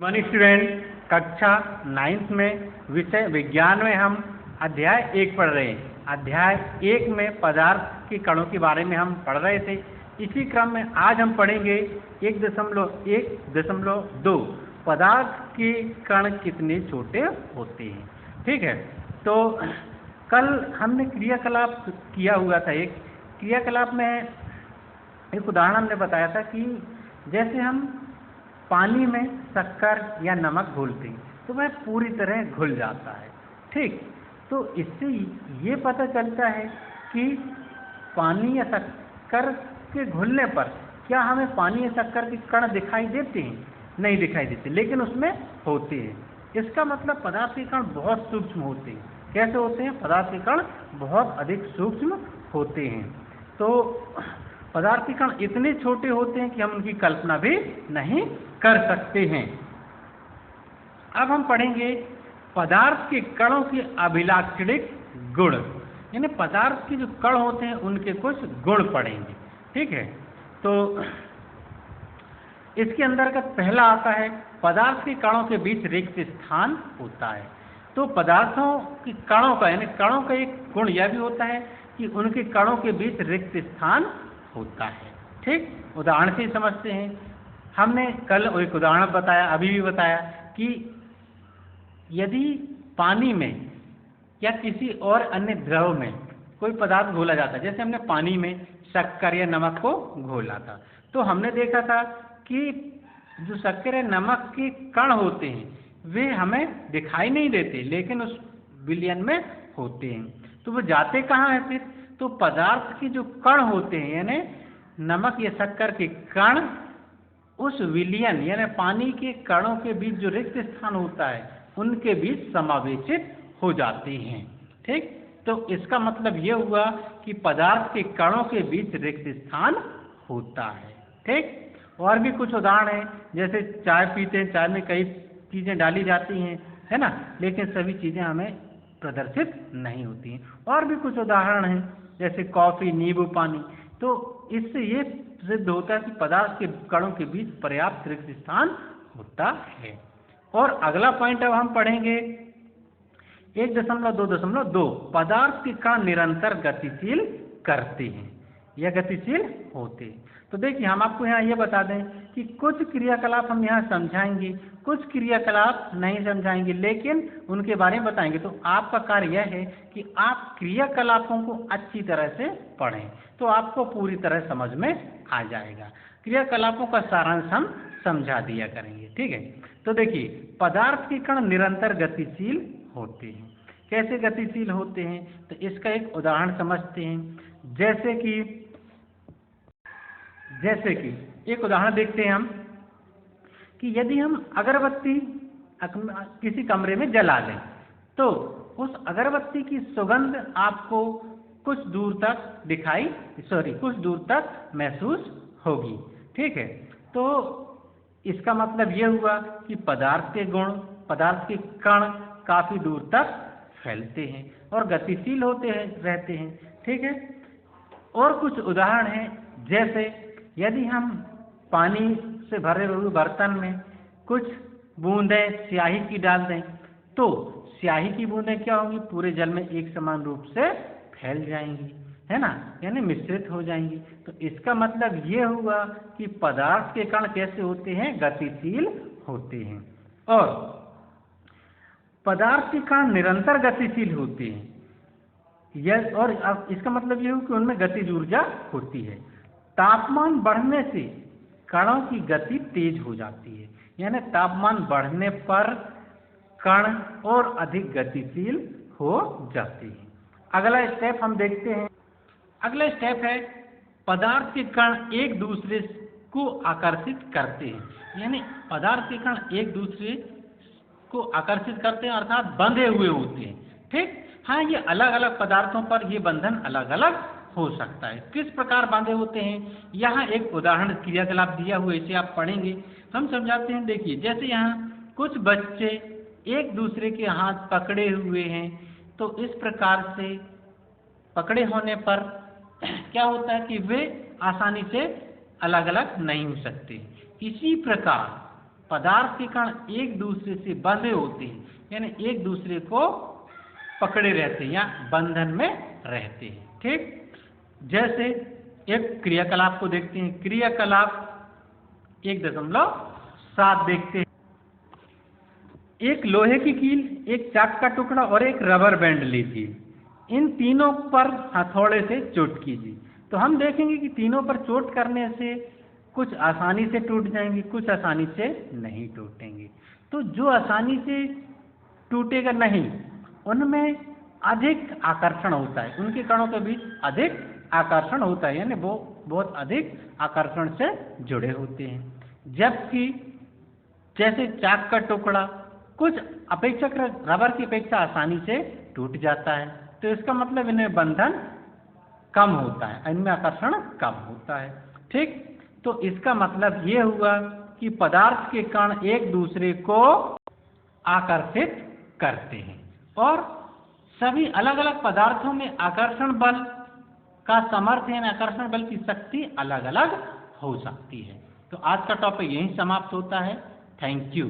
Morning student, कक्षा 9th में विषय विज्ञान में हम अध्याय 1 पढ़ रहे हैं। अध्याय 1 में पदार्थ के कणों के बारे में हम पढ़ रहे थे। इसी क्रम में आज हम पढ़ेंगे 1.1.2 पदार्थ के कण कितने छोटे होते हैं। ठीक है, तो कल हमने क्रियाकलाप किया हुआ था। एक क्रियाकलाप में एक उदाहरण हमने बताया था कि जैसे हम पानी में शक्कर या नमक घोलते हैं तो वह पूरी तरह घुल जाता है। ठीक, तो इससे ये पता चलता है कि पानी या शक्कर के घुलने पर क्या हमें पानी या शक्कर के कण दिखाई देते हैं? नहीं दिखाई देते, लेकिन उसमें होते हैं। इसका मतलब पदार्थ के कण बहुत सूक्ष्म होते हैं। कैसे होते हैं? पदार्थ के कण बहुत अधिक सूक्ष्म होते हैं। तो पदार्थ के कण इतने छोटे होते हैं कि हम उनकी कल्पना भी नहीं कर सकते हैं। अब हम पढ़ेंगे पदार्थ के कणों के अभिलाक्षणिक गुण, यानी पदार्थ के जो कण होते हैं उनके कुछ गुण पढ़ेंगे। ठीक है, तो इसके अंतर्गत पहला आता है पदार्थ के कणों के बीच रिक्त स्थान होता है। तो पदार्थों के कणों का यानी कणों का एक गुण यह भी होता है कि उनके कणों के बीच रिक्त स्थान होता है। ठीक, उदाहरण से ही समझते हैं। हमने कल एक उदाहरण बताया, अभी भी बताया कि यदि पानी में या किसी और अन्य द्रव में कोई पदार्थ घोला जाता है, जैसे हमने पानी में शक्कर या नमक को घोला था, तो हमने देखा था कि जो शक्कर या नमक के कण होते हैं वे हमें दिखाई नहीं देते, लेकिन उस विलयन में होते हैं। तो वो जाते कहाँ हैं फिर? तो पदार्थ के जो कण होते हैं यानी नमक या शक्कर के कण उस विलयन यानी पानी के कणों के बीच जो रिक्त स्थान होता है उनके बीच समावेशित हो जाते हैं। ठीक, तो इसका मतलब यह हुआ कि पदार्थ के कणों के बीच रिक्त स्थान होता है। ठीक, और भी कुछ उदाहरण हैं, जैसे चाय पीते हैं, चाय में कई चीज़ें डाली जाती हैं, है ना, लेकिन सभी चीज़ें हमें प्रदर्शित नहीं होती हैं। और भी कुछ उदाहरण हैं, जैसे कॉफ़ी, नींबू पानी। तो इससे ये सिद्ध होता है कि पदार्थ के कणों के बीच पर्याप्त रिक्त स्थान होता है। और अगला पॉइंट अब हम पढ़ेंगे 1.2.2 पदार्थ के कण निरंतर गतिशील करते हैं या गतिशील होते हैं। तो देखिए, हम आपको यहाँ ये बता दें कि कुछ क्रियाकलाप हम यहाँ समझाएंगे, कुछ क्रियाकलाप नहीं समझाएंगे, लेकिन उनके बारे में बताएंगे। तो आपका कार्य यह है कि आप क्रियाकलापों को अच्छी तरह से पढ़ें, तो आपको पूरी तरह समझ में आ जाएगा। क्रियाकलापों का सारांश हम समझा दिया करेंगे। ठीक है, तो देखिए, पदार्थ के कण निरंतर गतिशील होते हैं। कैसे गतिशील होते हैं? तो इसका एक उदाहरण समझते हैं। जैसे कि एक उदाहरण देखते हैं हम कि यदि हम अगरबत्ती किसी कमरे में जला लें तो उस अगरबत्ती की सुगंध आपको कुछ दूर तक महसूस होगी। ठीक है, तो इसका मतलब यह हुआ कि पदार्थ के कण काफी दूर तक फैलते हैं और गतिशील रहते हैं। ठीक है, और कुछ उदाहरण हैं, जैसे यदि हम पानी से भरे हुए बर्तन में कुछ बूंदें स्याही की डाल दें तो स्याही की बूंदें क्या होंगी? पूरे जल में एक समान रूप से फैल जाएंगी, है ना, यानी मिश्रित हो जाएंगी। तो इसका मतलब ये हुआ कि पदार्थ के कण कैसे होते हैं? गतिशील होते हैं। और पदार्थ के कण निरंतर गतिशील होते हैं। और अब इसका मतलब ये हुआ कि उनमें गतिज ऊर्जा होती है। तापमान बढ़ने से कणों की गति तेज हो जाती है, यानी तापमान बढ़ने पर कण और अधिक गतिशील हो जाते हैं। अगला स्टेप हम देखते हैं। अगला स्टेप है पदार्थ के कण एक दूसरे को आकर्षित करते हैं, यानी पदार्थ के कण एक दूसरे को आकर्षित करते हैं, अर्थात बंधे हुए होते हैं। ठीक, हाँ, ये अलग अलग पदार्थों पर ये बंधन अलग अलग हो सकता है। किस प्रकार बांधे होते हैं? यहाँ एक उदाहरण क्रियाकलाप दिया हुआ, इसे आप पढ़ेंगे, हम समझाते हैं। देखिए, जैसे यहाँ कुछ बच्चे एक दूसरे के हाथ पकड़े हुए हैं, तो इस प्रकार से पकड़े होने पर क्या होता है कि वे आसानी से अलग अलग नहीं हो सकते। इसी प्रकार पदार्थ के कण एक दूसरे से बंधे होते हैं, यानी एक दूसरे को पकड़े रहते हैं या बंधन में रहते हैं। ठीक, जैसे एक क्रियाकलाप को देखते हैं। क्रियाकलाप 1.7 देखते हैं। एक लोहे की कील, एक चाक का टुकड़ा और एक रबर बैंड लीजिए। इन तीनों पर हथौड़े से चोट कीजिए। तो हम देखेंगे कि तीनों पर चोट करने से कुछ आसानी से टूट जाएंगे, कुछ आसानी से नहीं टूटेंगे। तो जो आसानी से टूटेगा नहीं, उनमें अधिक आकर्षण होता है, उनके कणों के बीच अधिक आकर्षण होता है, यानी वो बहुत अधिक आकर्षण से जुड़े होते हैं। जबकि जैसे चाक का टुकड़ा कुछ अपेक्षाकृत रबर की अपेक्षा आसानी से टूट जाता है, तो इसका मतलब इनमें बंधन कम होता है, इनमें आकर्षण कम होता है। ठीक, तो इसका मतलब ये हुआ कि पदार्थ के कण एक दूसरे को आकर्षित करते हैं, और सभी अलग अलग पदार्थों में आकर्षण बल का सामर्थ्य यानी आकर्षण बल की शक्ति अलग अलग हो सकती है। तो आज का टॉपिक यहीं समाप्त होता है। Thank you.